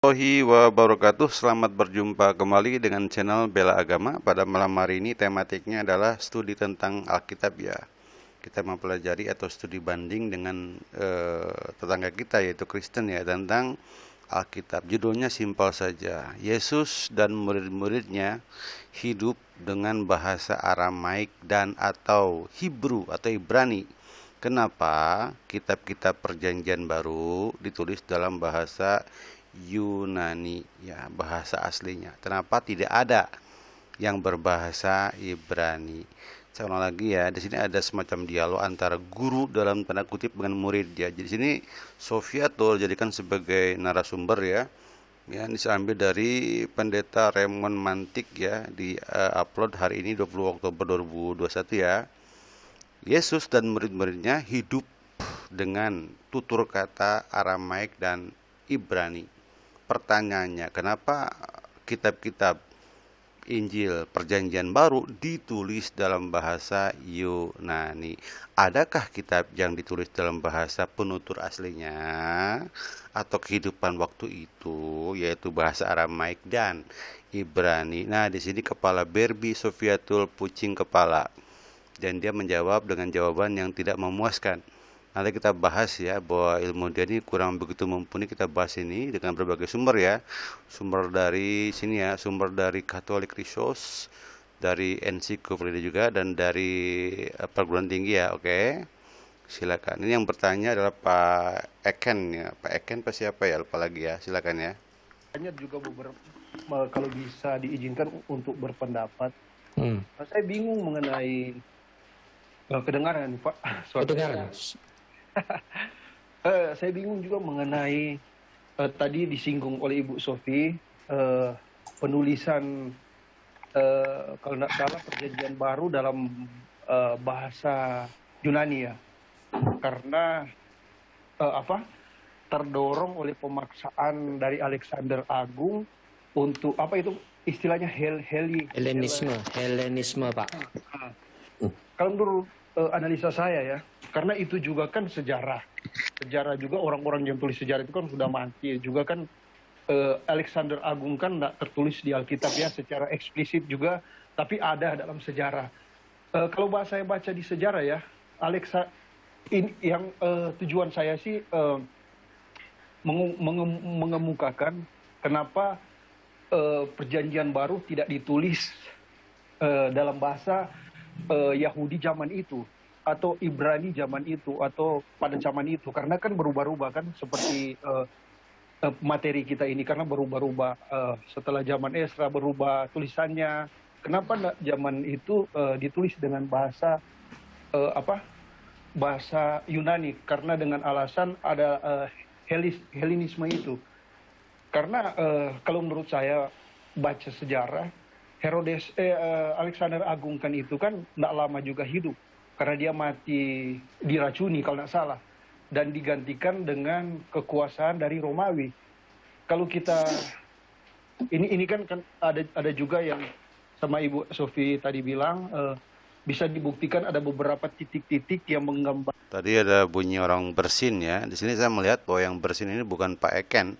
Warahmatullahi wabarakatuh. Selamat berjumpa kembali dengan channel Bela Agama. Pada malam hari ini tematiknya adalah studi tentang Alkitab ya. Kita mempelajari atau studi banding dengan tetangga kita yaitu Kristen ya tentang Alkitab. Judulnya simpel saja. Yesus dan murid-muridnya hidup dengan bahasa Aramaik dan atau Hebrew atau Ibrani. Kenapa kitab-kitab Perjanjian Baru ditulis dalam bahasa Yunani ya, bahasa aslinya? Kenapa tidak ada yang berbahasa Ibrani? Saya ulang lagi ya, di sini ada semacam dialog antara guru dalam tanda kutip dengan murid ya. Jadi di sini Sofiatul jadikan sebagai narasumber ya. Ya, ini saya ambil dari Pendeta Raymond Mantik ya, di upload hari ini 20 Oktober 2021 ya. Yesus dan murid-muridnya hidup dengan tutur kata Aramaik dan Ibrani. Pertanyaannya, kenapa kitab-kitab Injil Perjanjian Baru ditulis dalam bahasa Yunani? Adakah kitab yang ditulis dalam bahasa penutur aslinya atau kehidupan waktu itu, yaitu bahasa Aramaik dan Ibrani? Nah, di sini kepala Berbi Sofiatul pucing kepala. Dan dia menjawab dengan jawaban yang tidak memuaskan. Nanti kita bahas ya, bahwa ilmu dia ini kurang begitu mumpuni. Kita bahas ini dengan berbagai sumber ya. Sumber dari sini ya, sumber dari Catholic Resource, dari ensiklopedia juga, dan dari perguruan tinggi ya. Oke, silakan. Ini yang bertanya adalah Pak Eken ya. Pak Eken pasti apa ya, lupa lagi ya. Silakan ya. Banyak juga beberapa, kalau bisa diizinkan untuk berpendapat. Saya bingung mengenai kedengaran nih Pak. Kedengaran. Saya bingung juga mengenai tadi disinggung oleh Ibu Sofi, penulisan kalau tidak salah Perjanjian Baru dalam bahasa Yunani ya, karena terdorong oleh pemaksaan dari Alexander Agung untuk apa itu istilahnya Helenisme, Pak. Kalau menurut analisa saya ya, karena itu juga kan sejarah juga, orang-orang yang tulis sejarah itu kan sudah mati juga kan. Alexander Agung kan tidak tertulis di Alkitab ya secara eksplisit juga, tapi ada dalam sejarah. Kalau saya baca di sejarah ya, ini yang tujuan saya sih mengemukakan kenapa Perjanjian Baru tidak ditulis dalam bahasa Yahudi zaman itu atau Ibrani zaman itu atau pada zaman itu, karena kan berubah-ubah kan, seperti materi kita ini karena berubah-ubah setelah zaman Esra, berubah tulisannya. Kenapa zaman itu ditulis dengan bahasa bahasa Yunani? Karena dengan alasan ada Helenisme itu. Karena kalau menurut saya baca sejarah, Alexander Agung kan itu kan tidak lama juga hidup, karena dia mati diracuni kalau tidak salah, dan digantikan dengan kekuasaan dari Romawi. Kalau kita ini kan ada juga yang sama Ibu Sofi tadi bilang, bisa dibuktikan ada beberapa titik-titik yang menggambar. Tadi ada bunyi orang bersin ya. Di sini saya melihat bahwa yang bersin ini bukan Pak Eken,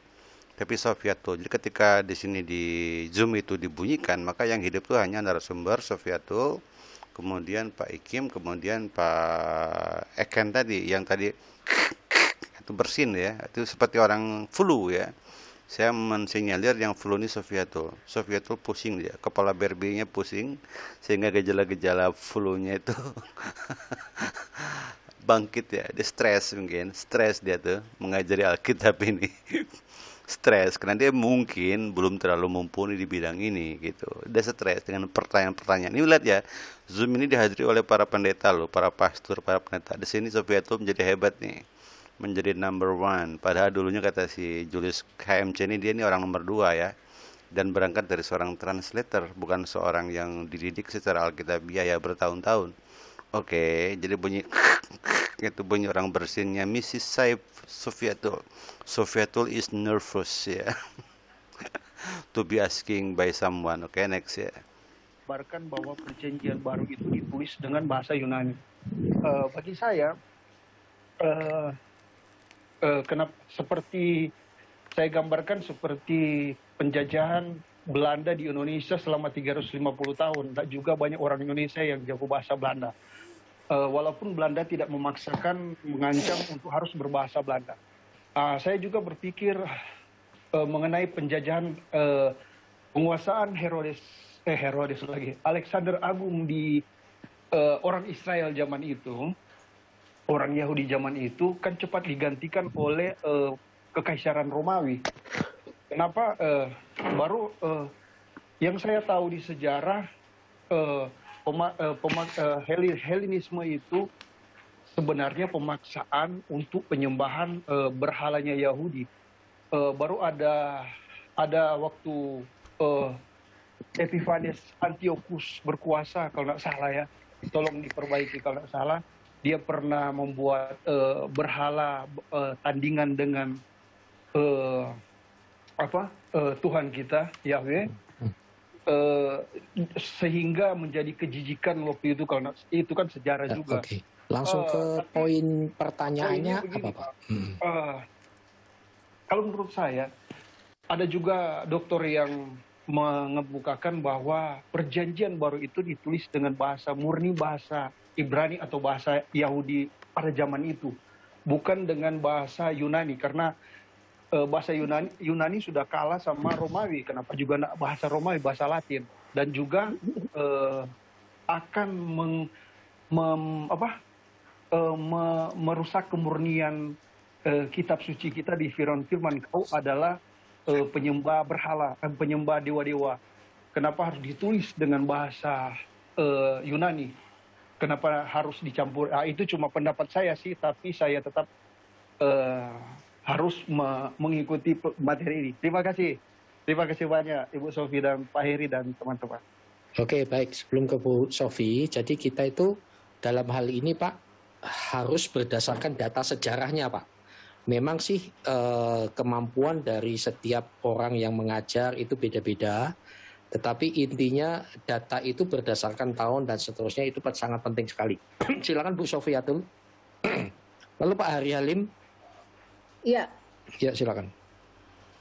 tapi Sofiatul. Jadi ketika di sini di Zoom itu dibunyikan, maka yang hidup itu hanya narasumber Sofiatul, kemudian Pak Ikim, kemudian Pak Eken tadi, yang tadi itu bersin ya. Itu seperti orang flu ya. Saya mensinyalir yang flu ini Sofiatul. Sofiatul pusing dia, kepala berbinya pusing, sehingga gejala-gejala flu-nya itu bangkit ya. Dia stres, mungkin stres dia tuh mengajari Alkitab ini. Stres karena dia mungkin belum terlalu mumpuni di bidang ini gitu. Dia stres dengan pertanyaan-pertanyaan. Ini lihat ya, Zoom ini dihadiri oleh para pendeta loh, para pastor, para pendeta. Di sini Sofiatul menjadi hebat nih, menjadi number one. Padahal dulunya kata si Julius KMC ini, dia ini orang nomor 2 ya, dan berangkat dari seorang translator, bukan seorang yang dididik secara alkitabiah ya bertahun-tahun. Oke, jadi bunyi itu bunyi orang bersinnya Mrs. Saif Sofiatul. Sofiatul is nervous ya. To be asking by someone. Oke, next ya. Bahkan bahwa Perjanjian Baru itu ditulis dengan bahasa Yunani. Bagi saya kenapa seperti saya gambarkan seperti penjajahan Belanda di Indonesia selama 350 tahun. Dan juga banyak orang Indonesia yang jago bahasa Belanda. Walaupun Belanda tidak memaksakan, mengancam untuk harus berbahasa Belanda. Saya juga berpikir mengenai penjajahan penguasaan Herodes lagi, Alexander Agung di orang Israel zaman itu, orang Yahudi zaman itu kan cepat digantikan oleh Kekaisaran Romawi. Kenapa? Baru yang saya tahu di sejarah, Helenisme itu sebenarnya pemaksaan untuk penyembahan berhalanya Yahudi. Baru ada waktu Epiphanes Antiochus berkuasa, kalau nggak salah ya, tolong diperbaiki kalau nggak salah, dia pernah membuat berhala tandingan dengan Tuhan kita Yahweh, sehingga menjadi kejijikan waktu itu, kalau itu kan sejarah juga. Oke. Langsung ke poin pertanyaannya begini, apa Pak? Kalau menurut saya ada juga dokter yang mengemukakan bahwa perjanjian baru itu ditulis dengan bahasa murni, bahasa Ibrani atau bahasa Yahudi pada zaman itu, bukan dengan bahasa Yunani, karena bahasa Yunani sudah kalah sama Romawi. Kenapa juga bahasa Romawi, bahasa Latin, dan juga akan merusak kemurnian kitab suci kita di firman kau adalah penyembah berhala, penyembah dewa-dewa. Kenapa harus ditulis dengan bahasa Yunani? Kenapa harus dicampur? Itu cuma pendapat saya sih, tapi saya tetap harus mengikuti materi ini. Terima kasih banyak Ibu Sofi dan Pak Heri dan teman-teman. Oke, baik. Sebelum ke Bu Sofi, jadi kita itu dalam hal ini Pak harus berdasarkan data sejarahnya Pak. Memang sih kemampuan dari setiap orang yang mengajar itu beda-beda, tetapi intinya data itu berdasarkan tahun dan seterusnya itu sangat penting sekali. Silakan Bu Sofiatul. Lalu Pak Hari Halim. Iya. Ya, silakan.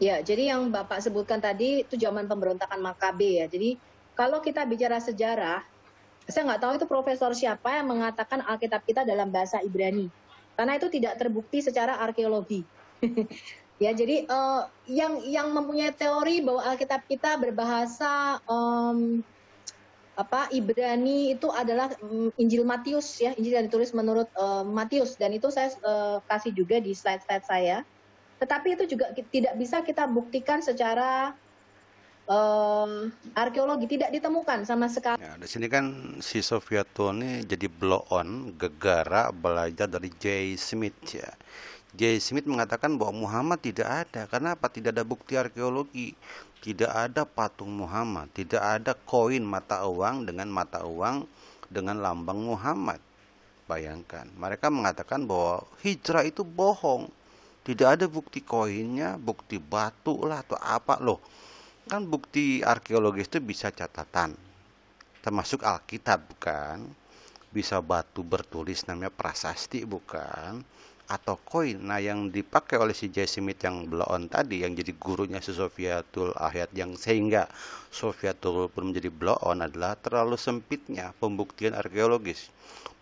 Ya, jadi yang Bapak sebutkan tadi itu zaman pemberontakan Makabe ya. Jadi kalau kita bicara sejarah, saya nggak tahu itu profesor siapa yang mengatakan Alkitab kita dalam bahasa Ibrani. Karena itu tidak terbukti secara arkeologi. Ya, jadi yang mempunyai teori bahwa Alkitab kita berbahasa Ibrani itu adalah Injil Matius ya, Injil yang ditulis menurut Matius, dan itu saya kasih juga di slide-slide saya. Tetapi itu juga tidak bisa kita buktikan secara arkeologi, tidak ditemukan sama sekali. Ya, di sini kan si Sofiato ini jadi blow on gegara belajar dari J. Smith ya. J. Smith mengatakan bahwa Muhammad tidak ada. Karena apa? Tidak ada bukti arkeologi. Tidak ada patung Muhammad. Tidak ada koin mata uang dengan lambang Muhammad. Bayangkan. Mereka mengatakan bahwa hijrah itu bohong. Tidak ada bukti koinnya, bukti batu lah atau apa loh. Kan bukti arkeologis itu bisa catatan. Termasuk Alkitab bukan? Bisa batu bertulis namanya prasasti bukan? Atau koin. Nah, yang dipakai oleh si J. Smith yang blow-on tadi, yang jadi gurunya si Sofiatul Ahyad, yang sehingga Sofiatul pun menjadi blow-on, adalah terlalu sempitnya pembuktian arkeologis.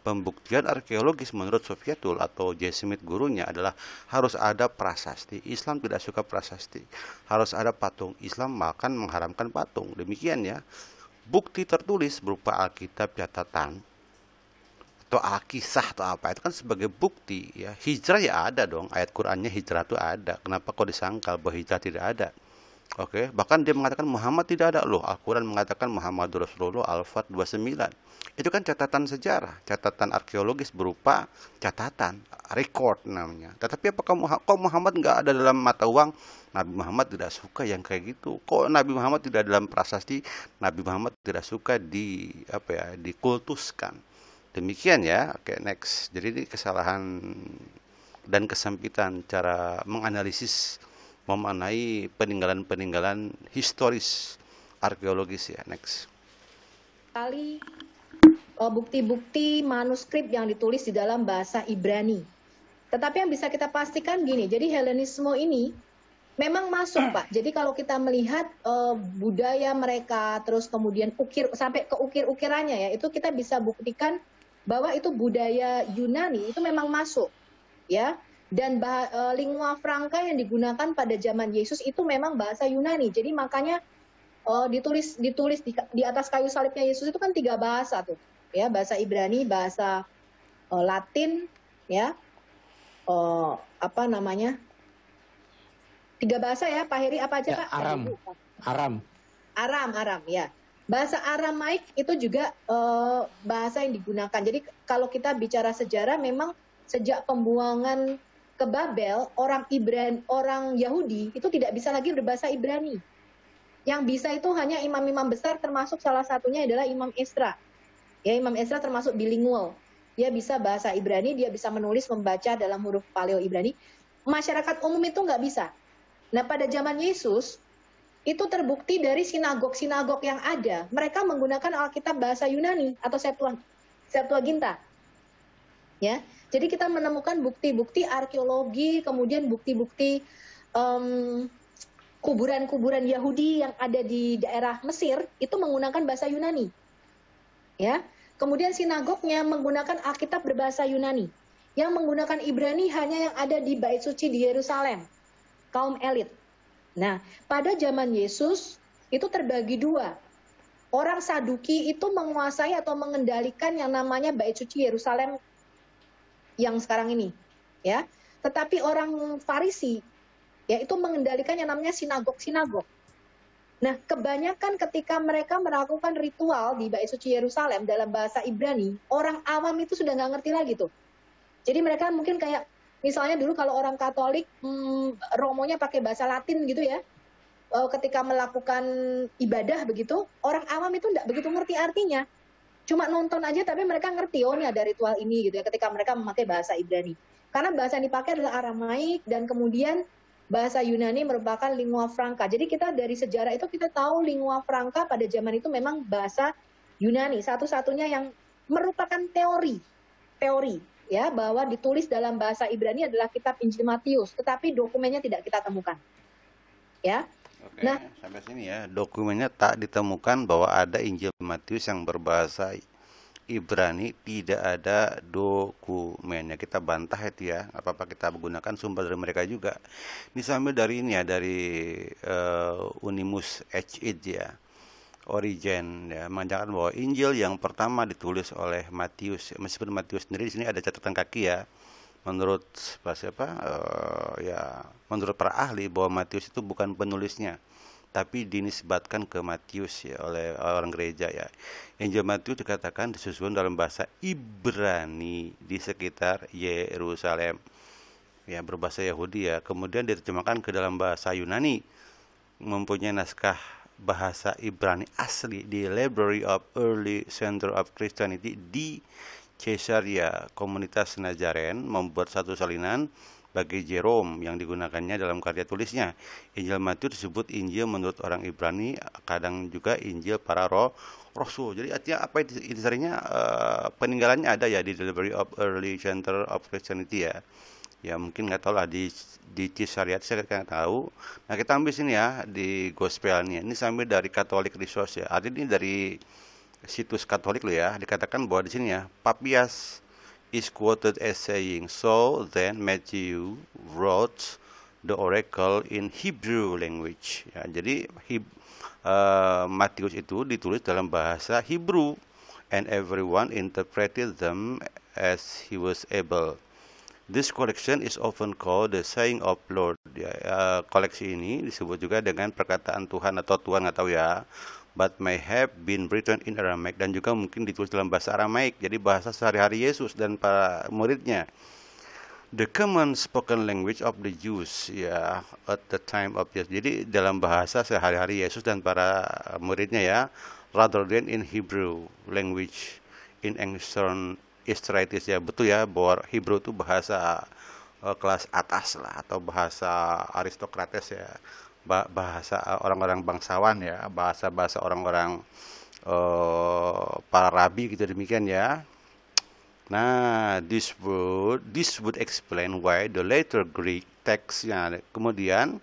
Pembuktian arkeologis menurut Sofiatul atau J. Smith gurunya adalah harus ada prasasti. Islam tidak suka prasasti. Harus ada patung. Islam bahkan mengharamkan patung. Demikian ya. Bukti tertulis berupa Alkitab catatan atau Alkisah atau apa, itu kan sebagai bukti ya. Hijrah ya ada dong, ayat Qur'annya hijrah itu ada. Kenapa kok disangkal bahwa hijrah tidak ada? Oke, bahkan dia mengatakan Muhammad tidak ada loh. Al-Quran mengatakan Muhammad Rasulullah Al-Fat 29. Itu kan catatan sejarah, catatan arkeologis berupa catatan, record namanya. Tetapi apakah kok Muhammad nggak ada dalam mata uang? Nabi Muhammad tidak suka yang kayak gitu. Kok Nabi Muhammad tidak dalam prasasti? Nabi Muhammad tidak suka dikultuskan. Demikian ya. Oke, next. Jadi ini kesalahan dan kesempitan cara menganalisis mengenai peninggalan-peninggalan historis arkeologis ya. Next. Kali bukti-bukti manuskrip yang ditulis di dalam bahasa Ibrani. Tetapi yang bisa kita pastikan gini, jadi Helenisme ini memang masuk, Pak. Jadi kalau kita melihat budaya mereka, terus kemudian sampai ke ukir-ukirannya ya, itu kita bisa buktikan bahwa itu budaya Yunani itu memang masuk, ya. Dan lingua franca yang digunakan pada zaman Yesus itu memang bahasa Yunani. Jadi makanya ditulis di atas kayu salibnya Yesus itu kan 3 bahasa tuh, ya, bahasa Ibrani, bahasa Latin, ya, apa namanya? 3 bahasa ya, Pak Heri, apa aja Ya, Pak? Aram. Aram, ya. Bahasa Aramaik itu juga bahasa yang digunakan. Jadi kalau kita bicara sejarah, memang sejak pembuangan ke Babel, orang Yahudi itu tidak bisa lagi berbahasa Ibrani. Yang bisa itu hanya imam-imam besar, termasuk salah satunya adalah Imam Esra. Ya, Imam Esra termasuk bilingual. Dia bisa bahasa Ibrani, dia bisa menulis, membaca dalam huruf Paleo Ibrani. Masyarakat umum itu nggak bisa. Nah, pada zaman Yesus, itu terbukti dari sinagog-sinagog yang ada. Mereka menggunakan Alkitab bahasa Yunani atau Septuaginta. Ya, jadi kita menemukan bukti-bukti arkeologi, kemudian bukti-bukti kuburan-kuburan Yahudi yang ada di daerah Mesir itu menggunakan bahasa Yunani. Ya, kemudian sinagognya menggunakan Alkitab berbahasa Yunani. Yang menggunakan Ibrani hanya yang ada di Bait Suci di Yerusalem, kaum elit. Nah, pada zaman Yesus itu terbagi 2. Orang Saduki itu menguasai atau mengendalikan yang namanya Bait Suci Yerusalem yang sekarang ini, ya. Tetapi orang Farisi yaitu mengendalikan yang namanya sinagog-sinagog. Nah, kebanyakan ketika mereka melakukan ritual di Bait Suci Yerusalem dalam bahasa Ibrani, orang awam itu sudah nggak ngerti lagi tuh. Jadi mereka mungkin kayak misalnya dulu kalau orang Katolik romonya pakai bahasa Latin gitu ya, ketika melakukan ibadah begitu, orang awam itu nggak begitu ngerti artinya. Cuma nonton aja tapi mereka ngerti, oh ini ada ritual ini gitu ya, ketika mereka memakai bahasa Ibrani. Karena bahasa yang dipakai adalah Aramaik, dan kemudian bahasa Yunani merupakan lingua franca. Jadi kita dari sejarah itu kita tahu lingua franca pada zaman itu memang bahasa Yunani. Satu-satunya yang merupakan teori ya, bahwa ditulis dalam bahasa Ibrani adalah kitab Injil Matius, tetapi dokumennya tidak kita temukan. Ya. Oke, nah, sampai sini ya, dokumennya tak ditemukan bahwa ada Injil Matius yang berbahasa Ibrani, tidak ada dokumennya. Kita bantah itu ya, apa-apa kita menggunakan sumber dari mereka juga. Ini sambil dari ini ya, dari Unimus H.Id ya, Origen ya, mengatakan bahwa Injil yang pertama ditulis oleh Matius, meskipun Matius sendiri di sini ada catatan kaki ya, menurut menurut para ahli bahwa Matius itu bukan penulisnya, tapi dinisbatkan ke Matius ya oleh orang gereja ya. Injil Matius dikatakan disusun dalam bahasa Ibrani di sekitar Yerusalem ya, berbahasa Yahudi ya, kemudian diterjemahkan ke dalam bahasa Yunani, mempunyai naskah bahasa Ibrani asli di Library of Early Center of Christianity di Caesarea. Komunitas Nazaren membuat satu salinan bagi Jerome yang digunakannya dalam karya tulisnya. Injil Matius disebut Injil menurut orang Ibrani, kadang juga Injil para rasul. Jadi artinya apa intinya, peninggalannya ada ya di Library of Early Center of Christianity ya. Ya mungkin nggak tahu lah di Caesarea, saya nggak tahu. Nah kita ambil sini ya di Gospelnya. Ini sambil dari Catholic Resource ya. Artinya ini dari situs Katolik lo ya. Dikatakan bahwa di sini ya, Papias is quoted as saying, so then Matthew wrote the oracle in Hebrew language. Ya, jadi Matius itu ditulis dalam bahasa Hebrew, and everyone interpreted them as he was able. This collection is often called the saying of Lord. Ya, koleksi ini disebut juga dengan perkataan Tuhan atau Tuhan, nggak tahu ya. But may have been written in Aramaic, dan juga mungkin ditulis dalam bahasa Aramaik, jadi bahasa sehari-hari Yesus dan para muridnya. The common spoken language of the Jews ya at the time of Jesus. Jadi dalam bahasa sehari-hari Yesus dan para muridnya ya, rather than in Hebrew language in ancient Israelites ya. Betul ya bahwa Hebrew itu bahasa kelas atas lah, atau bahasa aristokrates ya, bahasa orang-orang bangsawan ya, bahasa orang-orang para rabi gitu, demikian ya. Nah, this would explain why the later Greek text ya, kemudian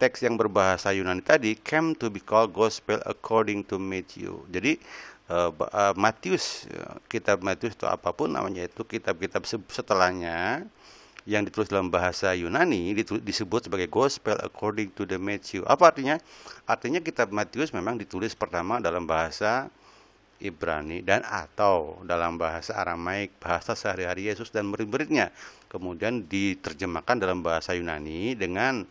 teks yang berbahasa Yunani tadi came to be called gospel according to Matthew. Jadi Matius, kitab Matius atau apapun namanya itu, kitab-kitab setelahnya yang ditulis dalam bahasa Yunani disebut sebagai gospel according to the Matthew. Apa artinya? Artinya kitab Matius memang ditulis pertama dalam bahasa Ibrani dan atau dalam bahasa Aramaik, bahasa sehari-hari Yesus dan murid-muridnya. Kemudian diterjemahkan dalam bahasa Yunani dengan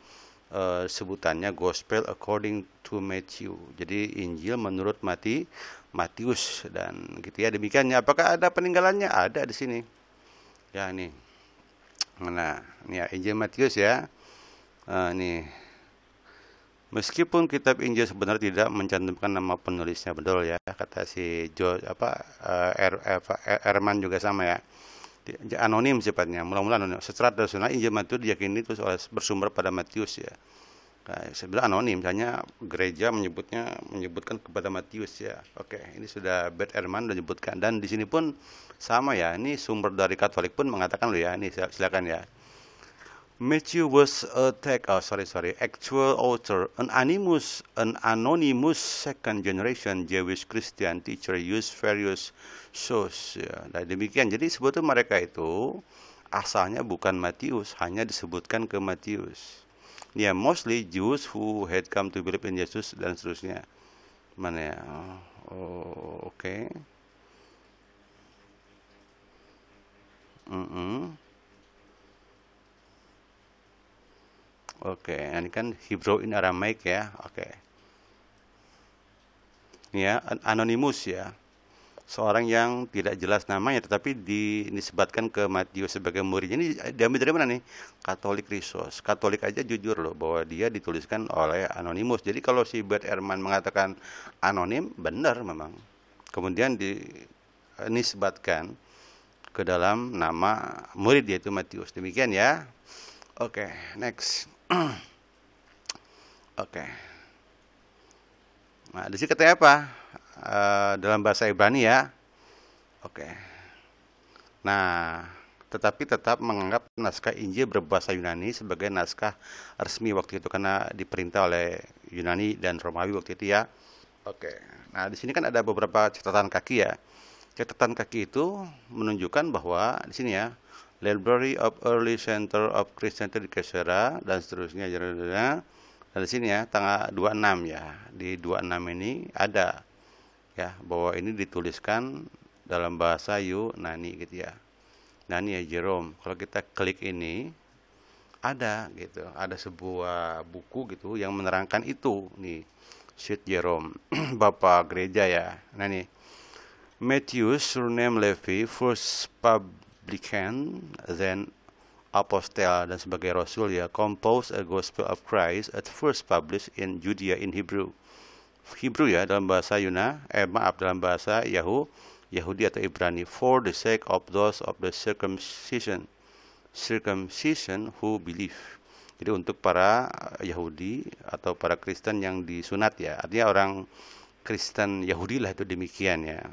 sebutannya gospel according to Matthew. Jadi Injil menurut Matius dan gitu ya. Demikiannya. Apakah ada peninggalannya? Ada di sini. Ya nih. Nah, ini ya Injil Matius ya. Nih. Meskipun kitab Injil sebenarnya tidak mencantumkan nama penulisnya, betul ya, kata si Herman juga sama ya. Anonim sifatnya, mula-mula anonim. Secara tradisional Injil Matius diyakini itu bersumber pada Matius ya. Nah, sebenarnya anonim, hanya gereja menyebutkan kepada Matius ya. Oke, ini sudah Bert Herman sudah menyebutkan, dan di sini pun sama ya. Ini sumber dari Katolik pun mengatakan loh ya. Ini silakan ya. Matthew was actual author, an anonymous second generation Jewish Christian teacher used various sources. Ya. Nah, demikian. Jadi sebetulnya mereka itu asalnya bukan Matius, hanya disebutkan ke Matius. Ya, mostly Jews who had come to believe in Jesus dan seterusnya. Mana ya? Oke. Oke, ini kan Hebrew in Aramaik ya. Oke. Ya, anonymous ya. Seorang yang tidak jelas namanya tetapi dinisbatkan ke Matius sebagai muridnya. Ini diambil dari mana nih? Katolik Resource. Katolik aja jujur loh bahwa dia dituliskan oleh anonymous. Jadi kalau si Bert Ehrman mengatakan anonim, benar memang. Kemudian dinisbatkan ke dalam nama murid yaitu Matius. Demikian ya. Oke, next. Oke. Nah, di sini katanya apa? Dalam bahasa Ibrani ya. Oke. Nah, tetapi tetap menganggap naskah Injil berbahasa Yunani sebagai naskah resmi waktu itu karena diperintah oleh Yunani dan Romawi waktu itu ya. Oke. Nah, di sini kan ada beberapa catatan kaki ya. Catatan kaki itu menunjukkan bahwa di sini ya, Library of Early Center of Christianity di Kesera dan seterusnya. Dan di sini ya tanggal 26 ya. Di 26 ini ada ya bahwa ini dituliskan dalam bahasa Yunani gitu ya. Nah ini ya Jerome. Kalau kita klik ini ada gitu, ada sebuah buku gitu yang menerangkan itu nih. Sweet Jerome, Bapak gereja ya. Nah nih Matthew surname Levi first publican, then apostle dan sebagai rasul ya, composed a gospel of Christ at first published in Judea in Hebrew ya dalam bahasa dalam bahasa Yahudi atau Ibrani, for the sake of those of the circumcision who believe. Jadi untuk para Yahudi atau para Kristen yang disunat ya, artinya orang Kristen Yahudi lah itu demikian ya.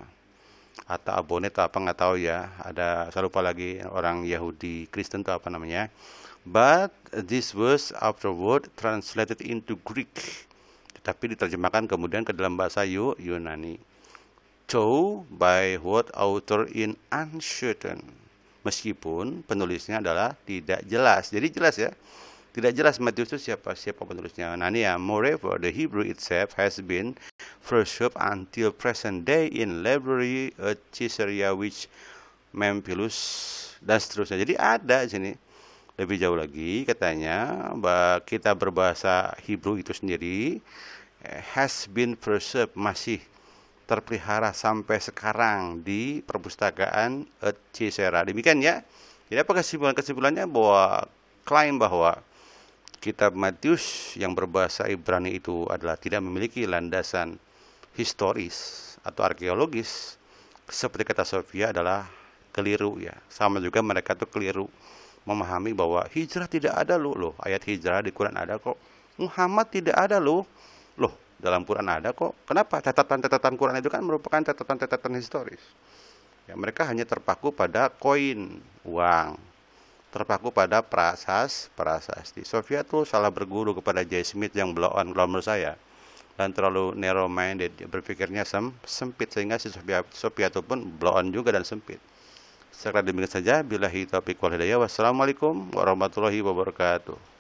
Atau abonet atau apa nggak tahu ya, saya lupa lagi orang Yahudi Kristen itu apa namanya. But this was afterward translated into Greek, tetapi diterjemahkan kemudian ke dalam bahasa Yunani. So by what author in uncertain, meskipun penulisnya adalah tidak jelas. Jadi jelas ya, tidak jelas Matius itu siapa penulisnya. Nah ini ya, moreover the Hebrew itself has been preserved until present day in library at Caesarea which Memphilus dan seterusnya. Jadi ada di sini. Lebih jauh lagi katanya bahwa kita berbahasa Hebrew itu sendiri has been preserved, masih terpelihara sampai sekarang di perpustakaan at Caesarea. Demikian ya. Jadi apa kesimpulannya bahwa klaim bahwa kitab Matius yang berbahasa Ibrani itu adalah tidak memiliki landasan historis atau arkeologis seperti kata Sofia adalah keliru ya. Sama juga mereka tuh keliru memahami bahwa hijrah tidak ada loh. Ayat hijrah di Quran ada kok. Muhammad tidak ada loh. Dalam Quran ada kok. Kenapa? Catatan-catatan Quran itu kan merupakan catatan-catatan historis. Ya, mereka hanya terpaku pada koin, uang. terpaku pada prasasti. Sofia tuh salah berguru kepada J. Smith yang blow on kalau menurut saya, dan terlalu narrow minded, berpikirnya sempit, sehingga si Sofia itu pun blow on juga dan sempit. Sekarang demikian saja, billahi taufiq wal hidayah. Wassalamualaikum warahmatullahi wabarakatuh.